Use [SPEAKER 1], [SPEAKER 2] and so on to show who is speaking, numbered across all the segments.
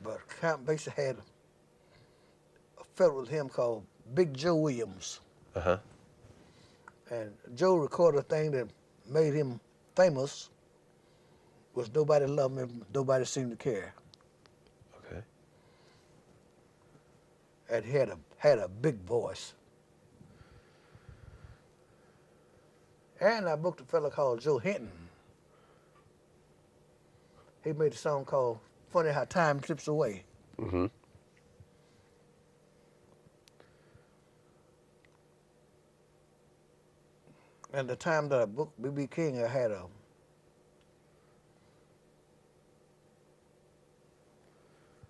[SPEAKER 1] But Count Basie had a fellow with him called Big Joe Williams.
[SPEAKER 2] Uh-huh.
[SPEAKER 1] And Joe recorded a thing that made him famous was Nobody Loved Me, Nobody Seemed to Care.
[SPEAKER 2] Okay.
[SPEAKER 1] And he had a big voice. And I booked a fella called Joe Hinton. He made a song called Funny How Time Slips Away.
[SPEAKER 2] Mm-hmm.
[SPEAKER 1] And the time that I booked B.B. King, I had a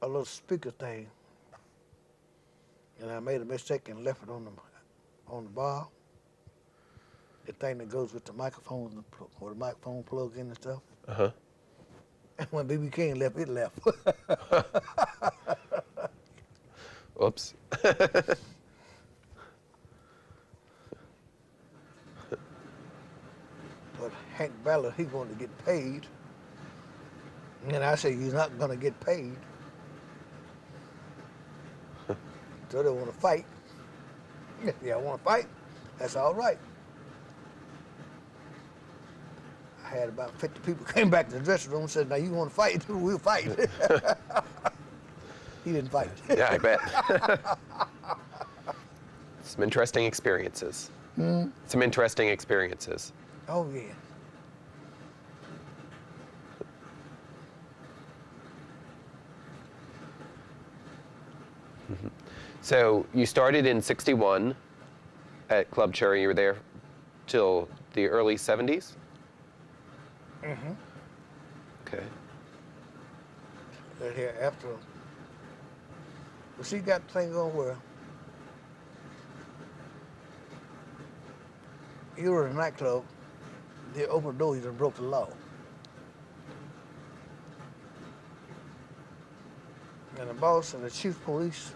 [SPEAKER 1] little speaker thing. And I made a mistake and left it on the bar. The thing that goes with the microphone, where the microphone plug in and stuff.
[SPEAKER 2] Uh-huh.
[SPEAKER 1] And when B.B. King left, it left.
[SPEAKER 2] Oops.
[SPEAKER 1] But Hank Ballard, he wanted to get paid. And I said, you're not going to get paid. So they want to fight. Yeah, I want to fight. That's all right. I had about 50 people came back to the dressing room and said, now you want to fight? We'll fight. He didn't fight.
[SPEAKER 2] Yeah, I bet. Some interesting experiences. Some interesting experiences.
[SPEAKER 1] Oh, yeah.
[SPEAKER 2] So you started in '61 at Club Cherry. You were there till the early '70s?
[SPEAKER 1] Mm-hmm.
[SPEAKER 2] Okay.
[SPEAKER 1] Right here after. Well, she got the thing going where you were in a nightclub, they opened the door, you done broke the law. And the boss and the chief of police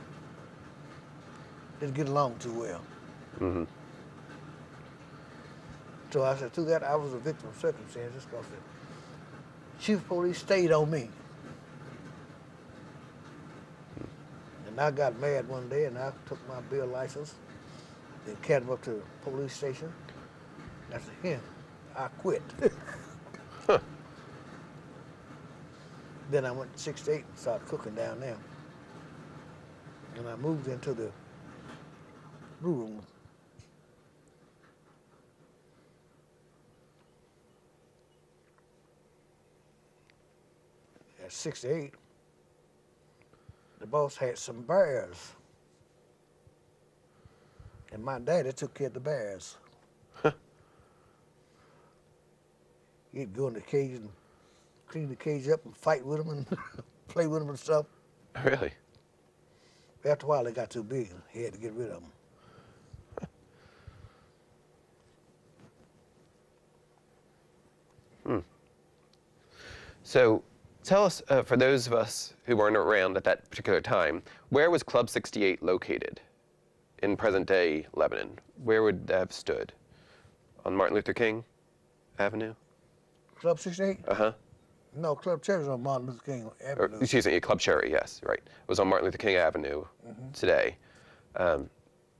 [SPEAKER 1] didn't get along too well.
[SPEAKER 2] Mm-hmm.
[SPEAKER 1] So I said, through that, I was a victim of circumstances because the chief of police stayed on me. And I got mad one day and I took my bill license and carried him up to the police station. I said, here, I quit.
[SPEAKER 2] Huh.
[SPEAKER 1] Then I went to 68 and started cooking down there. And I moved into the brew room. At 68, the boss had some bears. And my daddy took care of the bears. He'd go in the cage and clean the cage up and fight with them and play with them and stuff.
[SPEAKER 2] Really?
[SPEAKER 1] After a while, they got too big. He had to get rid of them.
[SPEAKER 2] So tell us, for those of us who weren't around at that particular time, where was Club 68 located in present-day Lebanon? Where would that have stood? On Martin Luther King Avenue?
[SPEAKER 1] Club 68?
[SPEAKER 2] Uh-huh.
[SPEAKER 1] No, Club Cherry's on Martin Luther King Avenue.
[SPEAKER 2] Excuse me, Club Cherry, yes, right. It was on Martin Luther King Avenue today.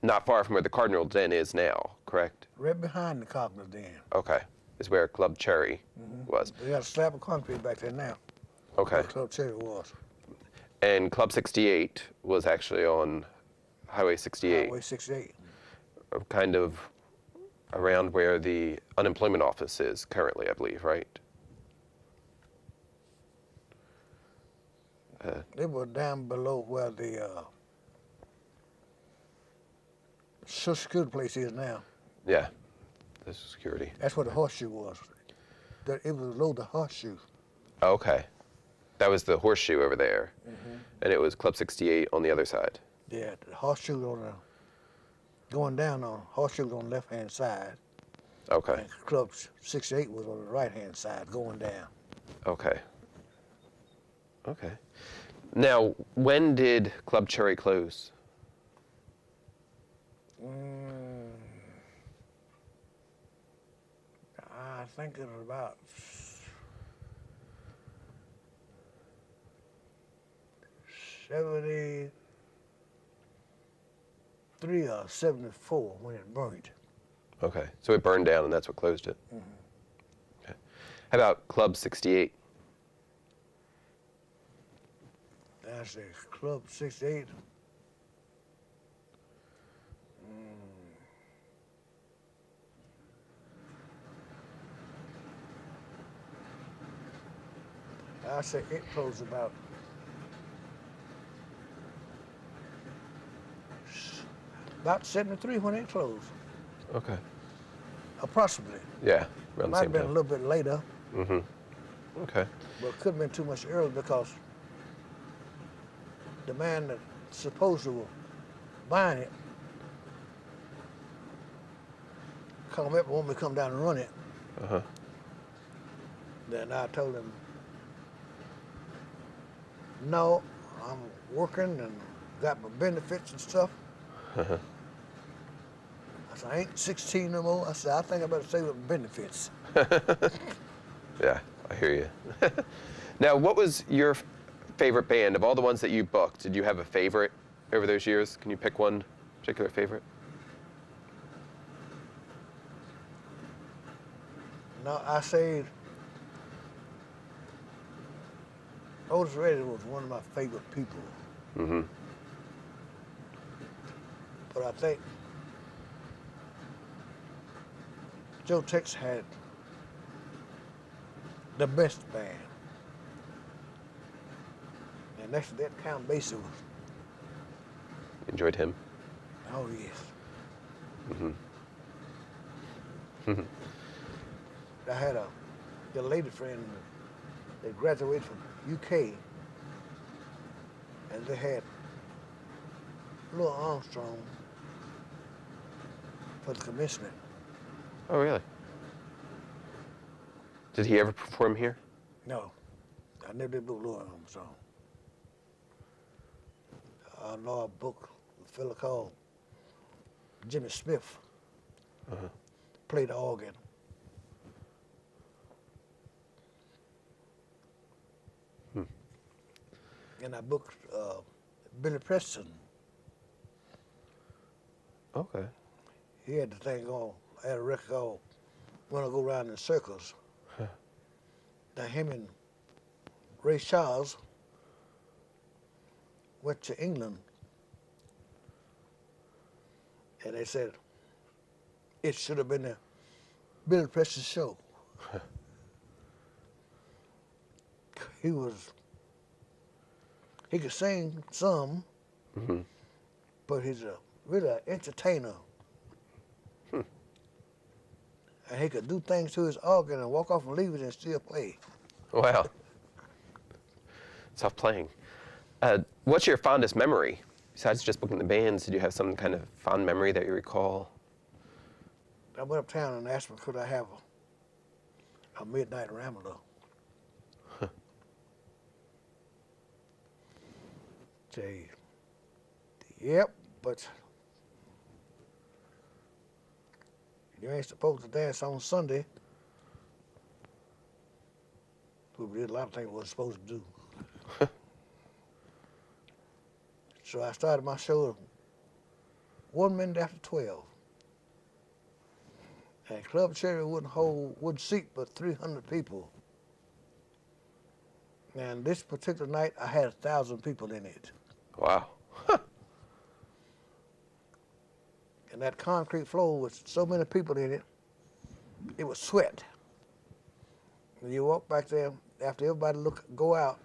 [SPEAKER 2] Not far from where the Cardinal Den is now, correct?
[SPEAKER 1] Right behind the Cardinal Den.
[SPEAKER 2] Okay, is where Club Cherry was.
[SPEAKER 1] They got a slab of concrete back there now.
[SPEAKER 2] Okay.
[SPEAKER 1] Where Club Cherry was.
[SPEAKER 2] And Club 68 was actually on Highway 68.
[SPEAKER 1] Highway 68.
[SPEAKER 2] Kind of around where the unemployment office is currently, I believe, right?
[SPEAKER 1] They were down below where the Social Security place is now.
[SPEAKER 2] Yeah, the security.
[SPEAKER 1] That's where the horseshoe was. It was below the horseshoe.
[SPEAKER 2] Okay. That was the horseshoe over there. And it was Club 68 on the other side.
[SPEAKER 1] Yeah, the horseshoe on the, going down on, horseshoe on the left-hand side.
[SPEAKER 2] Okay.
[SPEAKER 1] And Club 68 was on the right-hand side going down.
[SPEAKER 2] Okay. Okay. Now, when did Club Cherry close?
[SPEAKER 1] I think it was about 73 or 74 when it burned.
[SPEAKER 2] Okay, so it burned down and that's what closed it. Okay. How about Club 68?
[SPEAKER 1] That's a Club 68. I say it closed about 73 when it closed,
[SPEAKER 2] Okay.
[SPEAKER 1] approximately.
[SPEAKER 2] Yeah, around the
[SPEAKER 1] Might
[SPEAKER 2] same
[SPEAKER 1] have been a
[SPEAKER 2] time.
[SPEAKER 1] little bit later,
[SPEAKER 2] Okay.
[SPEAKER 1] but it could have been too much earlier because the man that's supposed to was buying it called me up and wanted me to come down and run it.
[SPEAKER 2] Uh-huh.
[SPEAKER 1] Then I told him, no, I'm working and got my benefits and stuff.
[SPEAKER 2] Uh-huh.
[SPEAKER 1] I said, I ain't 16 no more. I said, I think I better stay with benefits.
[SPEAKER 2] Yeah, I hear you. Now, what was your favorite band of all the ones that you booked? Did you have a favorite over those years? Can you pick one particular favorite?
[SPEAKER 1] No, I say Otis Redding was one of my favorite people.
[SPEAKER 2] Mm-hmm.
[SPEAKER 1] But I think Joe Tex had the best band. And next to that, Count Basie was,
[SPEAKER 2] Enjoyed him?
[SPEAKER 1] oh yes.
[SPEAKER 2] Mm-hmm.
[SPEAKER 1] I had a lady friend that graduated from UK, and they had Louis Armstrong for the commencement.
[SPEAKER 2] Oh, really? Did he ever perform here?
[SPEAKER 1] No, I never did book Louis Armstrong. I know I booked a fella called Jimmy Smith,
[SPEAKER 2] Uh-huh.
[SPEAKER 1] played the organ. And I booked Billy Preston.
[SPEAKER 2] Okay.
[SPEAKER 1] He had the thing on, I had a record called When I Go Round in Circles. Now him and Ray Charles went to England, and they said it should have been a Billy Preston show. He could sing some,
[SPEAKER 2] Mm-hmm.
[SPEAKER 1] but he's really an entertainer. And he could do things to his organ and walk off and leave it and still play.
[SPEAKER 2] Wow. Tough playing. What's your fondest memory? Besides just booking the bands, did you have some kind of fond memory that you recall?
[SPEAKER 1] I went uptown and asked him, could I have a midnight rambler? Say, yep, but you ain't supposed to dance on Sunday. We did a lot of things we wasn't supposed to do. So I started my show at 1 minute after 12. And Club Cherry wouldn't seat but 300 people. And this particular night, I had 1,000 people in it.
[SPEAKER 2] Wow.
[SPEAKER 1] And that concrete floor with so many people in it, it was sweat. And you walk back there after everybody go out,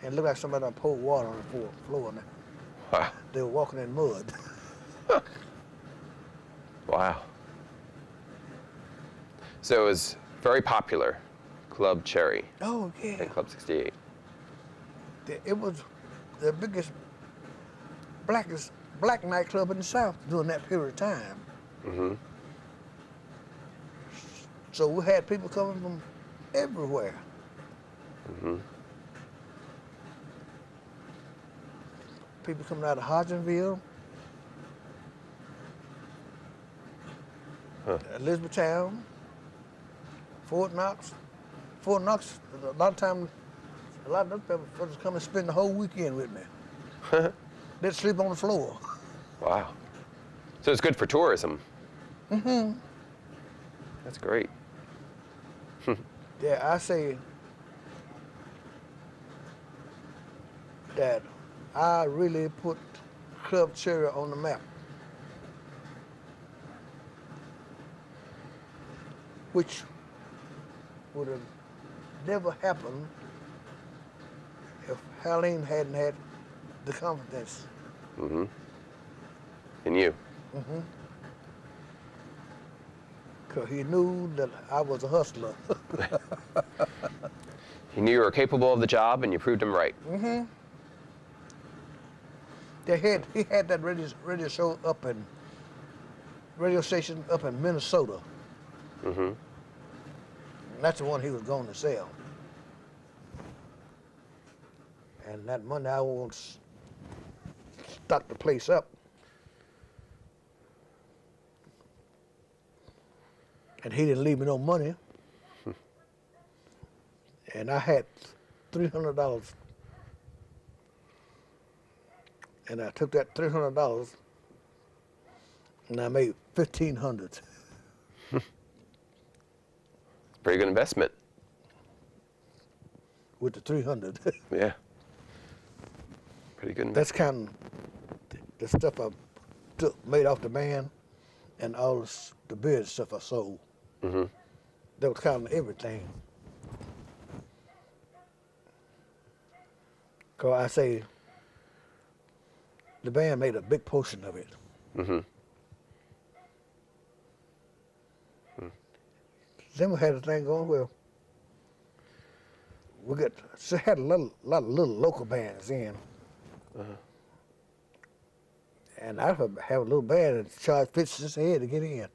[SPEAKER 1] and it looked like somebody done poured water on the floor. And
[SPEAKER 2] Wow.
[SPEAKER 1] they were walking in mud.
[SPEAKER 2] Wow. So it was very popular, Club Cherry
[SPEAKER 1] Oh yeah.
[SPEAKER 2] and Club 68.
[SPEAKER 1] It was the biggest black nightclub in the South during that period of time.
[SPEAKER 2] Mm-hmm.
[SPEAKER 1] So we had people coming from everywhere.
[SPEAKER 2] Mm-hmm.
[SPEAKER 1] People coming out of Hodgenville, Elizabethtown, Fort Knox. Fort Knox, a lot of those people come and spend the whole weekend with me. They'd sleep on the floor.
[SPEAKER 2] Wow. So it's good for tourism.
[SPEAKER 1] Mm-hmm.
[SPEAKER 2] That's great.
[SPEAKER 1] Yeah, I say that I really put Club Cherry on the map, which would have never happened if Harleen hadn't had the confidence.
[SPEAKER 2] Mm-hmm. And you.
[SPEAKER 1] Mm-hmm. Because he knew that I was a hustler.
[SPEAKER 2] He knew you were capable of the job, and you proved him right.
[SPEAKER 1] Mm-hmm. He had that radio show up in radio station up in Minnesota.
[SPEAKER 2] Mm-hmm.
[SPEAKER 1] And that's the one he was going to sell. And that Monday I won't stock the place up. And he didn't leave me no money. And I had $300. And I took that $300 and I made $1,500.
[SPEAKER 2] Pretty good investment.
[SPEAKER 1] With the 300.
[SPEAKER 2] Yeah. Pretty good investment.
[SPEAKER 1] That's kind of the stuff I made off the band and all the beer stuff I sold.
[SPEAKER 2] Mm-hmm.
[SPEAKER 1] That was kind of everything. Because I say the band made a big portion of it.
[SPEAKER 2] Mm-hmm.
[SPEAKER 1] Then we had a thing going where had a lot of little local bands in.
[SPEAKER 2] Uh-huh.
[SPEAKER 1] And I would have a little band and charge 50 cents a head to get in.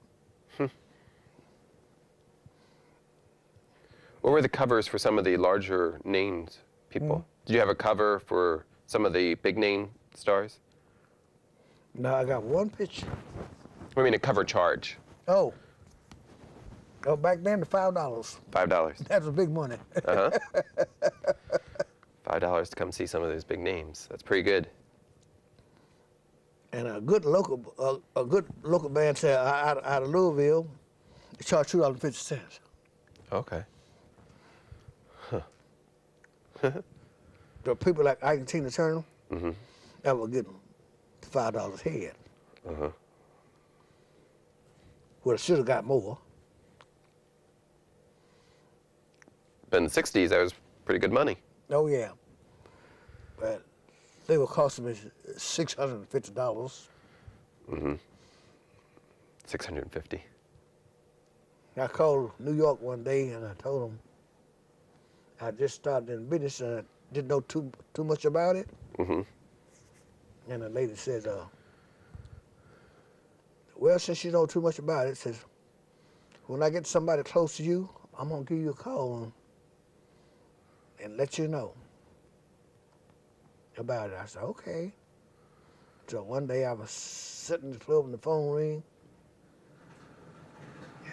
[SPEAKER 2] What were the covers for some of the larger named people? Did you have a cover for some of the big name stars?
[SPEAKER 1] Now I got one picture.
[SPEAKER 2] I mean, a cover charge.
[SPEAKER 1] Oh, back then the $5.
[SPEAKER 2] $5.
[SPEAKER 1] That was big money.
[SPEAKER 2] Uh-huh. $5 to come see some of those big names. That's pretty good.
[SPEAKER 1] And a good local band said out of Louisville, they charged $2.50.
[SPEAKER 2] Okay.
[SPEAKER 1] The people like Ike and Tina Turner,
[SPEAKER 2] Mm-hmm.
[SPEAKER 1] that would get them $5 a head.
[SPEAKER 2] Uh-huh.
[SPEAKER 1] Well, I should have got more.
[SPEAKER 2] But in the 60s, that was pretty good money.
[SPEAKER 1] Oh yeah, but they were costing me $650.
[SPEAKER 2] Mm-hmm. $650.
[SPEAKER 1] I called New York one day and I told them I just started in business and I didn't know too much about it.
[SPEAKER 2] Mm-hmm.
[SPEAKER 1] And the lady said, well, since you know too much about it, says, when I get somebody close to you, I'm gonna give you a call and let you know about it. I said, okay. So one day I was sitting in the club and the phone rang,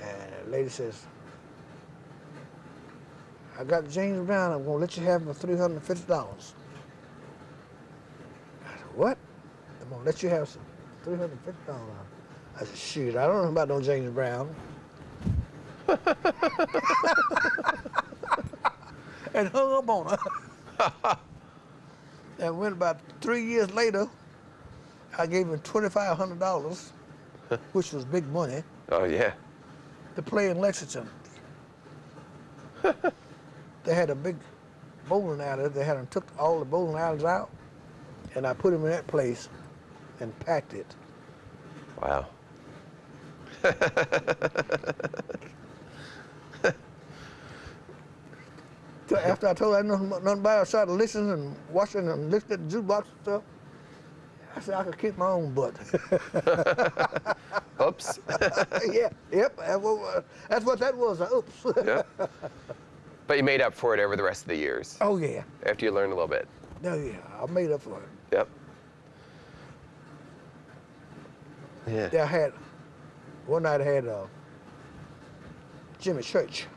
[SPEAKER 1] and the lady says, I got James Brown, I'm gonna let you have him for $350. I said, what? I'm gonna let you have some $350. I said, shoot, I don't know about no James Brown. And hung up on her. And when about 3 years later, I gave him $2,500, which was big money,
[SPEAKER 2] Oh, yeah.
[SPEAKER 1] to play in Lexington. They had a big bowling alley. They had them took all the bowling alleys out, and I put him in that place and packed it.
[SPEAKER 2] Wow.
[SPEAKER 1] So after I told her I knew nothing about it, I started listening and watching and listening at the jukebox and stuff. I said I could kick my own butt.
[SPEAKER 2] Oops.
[SPEAKER 1] Yeah, yep, that's what that was, oops.
[SPEAKER 2] Yeah. But you made up for it over the rest of the years.
[SPEAKER 1] Oh yeah.
[SPEAKER 2] After you learned a little bit.
[SPEAKER 1] Oh yeah, I made up for it.
[SPEAKER 2] Yep. Yeah.
[SPEAKER 1] Yeah, one night I had Jimmy Church,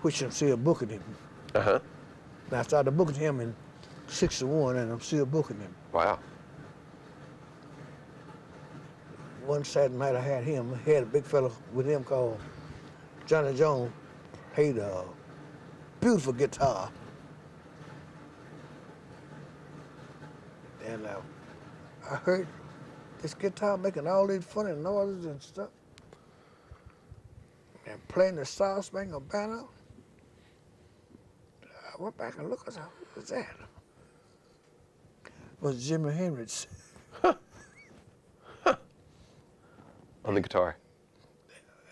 [SPEAKER 1] which I'm still booking him.
[SPEAKER 2] Uh-huh.
[SPEAKER 1] And I started booking him in 61, and I'm still booking him.
[SPEAKER 2] Wow.
[SPEAKER 1] One Saturday night I had him. He had a big fella with him called Johnny Jones. Played a beautiful guitar. And I heard this guitar making all these funny noises and stuff. And playing the Star Spangled Banner. I went back and looked. I said, "What was that?" It was Jimi Hendrix.
[SPEAKER 2] On the guitar.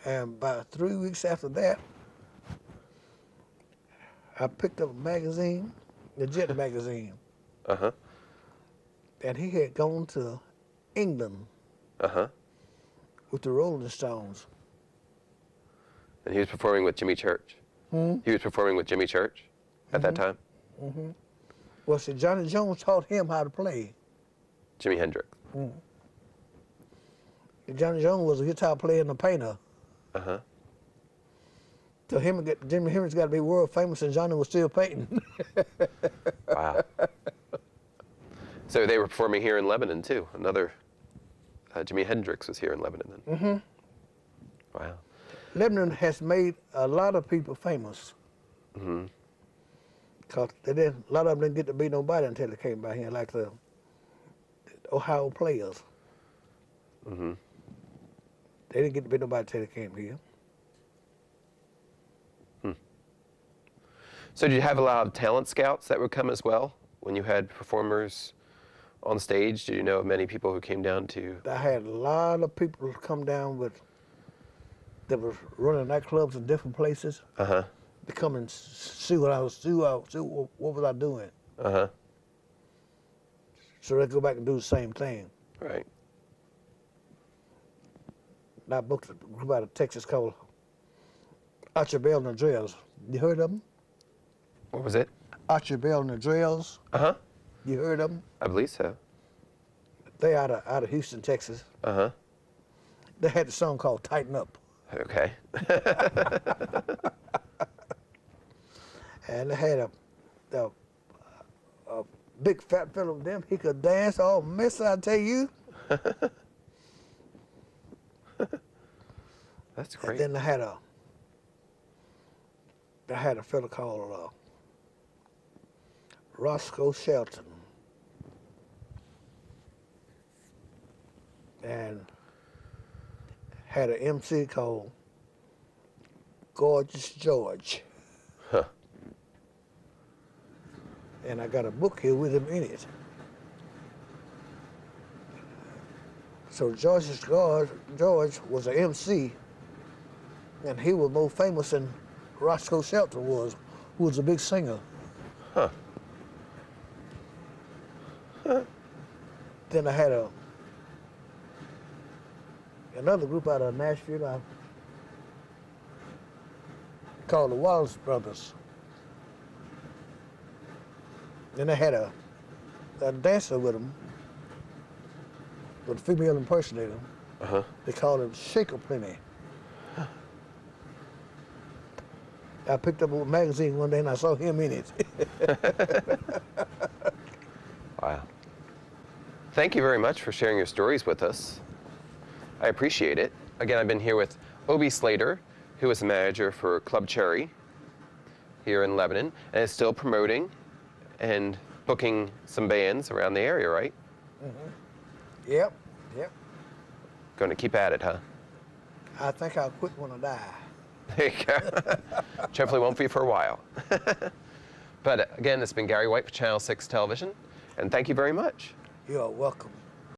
[SPEAKER 1] And about 3 weeks after that, I picked up a magazine, the Jet magazine.
[SPEAKER 2] Uh-huh.
[SPEAKER 1] And he had gone to England
[SPEAKER 2] Uh-huh.
[SPEAKER 1] with the Rolling Stones.
[SPEAKER 2] And he was performing with Jimmy Church.
[SPEAKER 1] Hmm?
[SPEAKER 2] He was performing with Jimmy Church at that time.
[SPEAKER 1] Mm-hmm. Well, see, Johnny Jones taught him how to play.
[SPEAKER 2] Jimi Hendrix.
[SPEAKER 1] Mm. Johnny Jones was a guitar player and a painter.
[SPEAKER 2] Uh-huh.
[SPEAKER 1] So Jimi Hendrix got to be world famous, and Johnny was still painting.
[SPEAKER 2] Wow. So they were performing here in Lebanon too. Another Jimi Hendrix was here in Lebanon then.
[SPEAKER 1] Mm-hmm.
[SPEAKER 2] Wow.
[SPEAKER 1] Lebanon has made a lot of people famous.
[SPEAKER 2] Mm-hmm.
[SPEAKER 1] Cause a lot of them didn't get to be nobody until they came by here, like the Ohio players.
[SPEAKER 2] Mm-hmm.
[SPEAKER 1] They didn't get to be nobody until they came here.
[SPEAKER 2] So did you have a lot of talent scouts that would come as well when you had performers on stage? Did you know of many people who came down to?
[SPEAKER 1] I had a lot of people come down that was running nightclubs in different places.
[SPEAKER 2] Uh-huh.
[SPEAKER 1] To come and see what I was what was I doing.
[SPEAKER 2] Uh-huh.
[SPEAKER 1] So they go back and do the same thing.
[SPEAKER 2] Right.
[SPEAKER 1] And I booked a group out of Texas called Archibald and the Drills. You heard of them?
[SPEAKER 2] What was it?
[SPEAKER 1] Archibald and the Drills.
[SPEAKER 2] Uh-huh.
[SPEAKER 1] You heard of them?
[SPEAKER 2] I believe so.
[SPEAKER 1] They out of Houston, Texas.
[SPEAKER 2] Uh-huh.
[SPEAKER 1] They had a song called Tighten Up.
[SPEAKER 2] Okay.
[SPEAKER 1] And they had a big fat fellow with them. He could dance all mess, I tell you.
[SPEAKER 2] That's great.
[SPEAKER 1] And then they had a fellow called Roscoe Shelton. And had an MC called Gorgeous George.
[SPEAKER 2] Huh.
[SPEAKER 1] And I got a book here with him in it. So George was an MC, and he was more famous than Roscoe Shelton was, who was a big singer.
[SPEAKER 2] Huh.
[SPEAKER 1] Then I had another group out of Nashville called the Wallace Brothers. Then I had a dancer with them, with a female impersonator.
[SPEAKER 2] Uh-huh.
[SPEAKER 1] They called him Shaker Plenty. I picked up a magazine one day and I saw him in it.
[SPEAKER 2] Wow. Thank you very much for sharing your stories with us. I appreciate it. Again, I've been here with Obie Slater, who is the manager for Club Cherry here in Lebanon, and is still promoting and booking some bands around the area, right?
[SPEAKER 1] Mm-hmm. Yep.
[SPEAKER 2] Going to keep at it, huh?
[SPEAKER 1] I think I'll quit when I die.
[SPEAKER 2] There you go. Which hopefully won't be for a while. But again, it's been Gary White for Channel 6 Television, and thank you very much.
[SPEAKER 1] You're welcome.